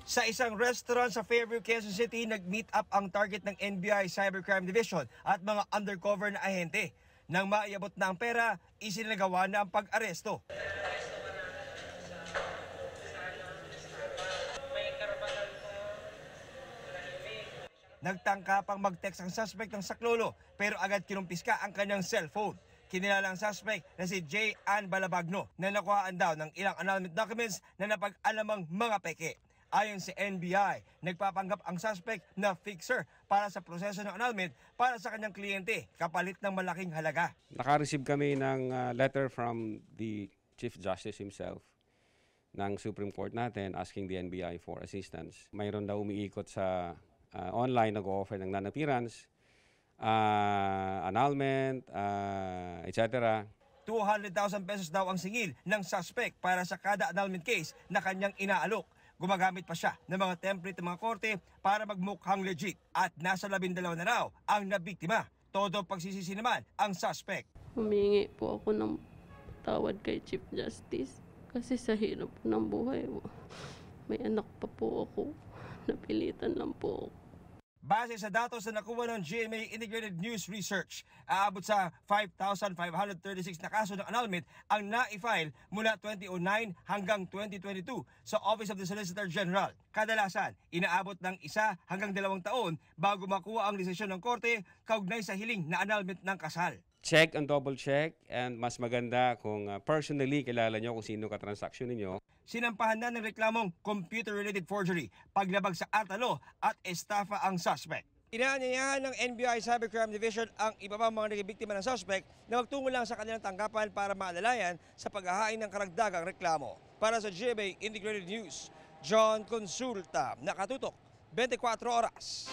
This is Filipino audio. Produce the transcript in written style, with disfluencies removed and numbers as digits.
Sa isang restaurant sa Fairview, Quezon City, nag-meet up ang target ng NBI Cybercrime Division at mga undercover na ahente. Nang maiabot na ang pera, isinagawa na ang pag-aresto. Nagtangka pang mag-text ang suspect ng saklolo pero agad kinumpiska ang kanyang cellphone. Kinilala ang suspect na si J. Ann Balabagno na nakuhaan daw ng ilang annulment documents na napag-alamang mga peke. Ayon sa NBI, nagpapanggap ang suspect na fixer para sa proseso ng annulment para sa kanyang kliyente kapalit ng malaking halaga. Naka-receive kami ng letter from the Chief Justice himself ng Supreme Court natin asking the NBI for assistance. Mayroon daw umiikot sa online nag-o-offer ng non-appearance, annulment, etc. 200,000 pesos daw ang singil ng suspect para sa kada annulment case na kanyang inaalok. Gumagamit pa siya ng mga template ng mga korte para magmukhang legit at nasa 12 na raw ang nabiktima. Todo pagsisisi naman ang suspect. Humingi po ako ng tawad kay Chief Justice kasi sa hirap ng buhay. May anak pa po ako. Napilitan lang po ako. Base sa datos na nakuha ng GMA Integrated News Research, aabot sa 5,536 na kaso ng annulment ang na-file mula 2009 hanggang 2022 sa Office of the Solicitor General. Kadalasan, inaabot ng 1 hanggang 2 taon bago makuha ang desisyon ng korte kaugnay sa hiling na annulment ng kasal. Check and double check, and mas maganda kung personally kilala nyo kung sino ka-transaction ninyo. Sinampahan na ng reklamong computer-related forgery, paglabag sa atalo at estafa ang suspect. Inaanyayahan ng NBI Cybercrime Division ang iba pang mga naging biktima ng suspect na magtungo lang sa kanilang tanggapan para maalalayan sa paghahain ng karagdagang reklamo. Para sa GMA Integrated News, John Consulta, nakatutok 24 oras.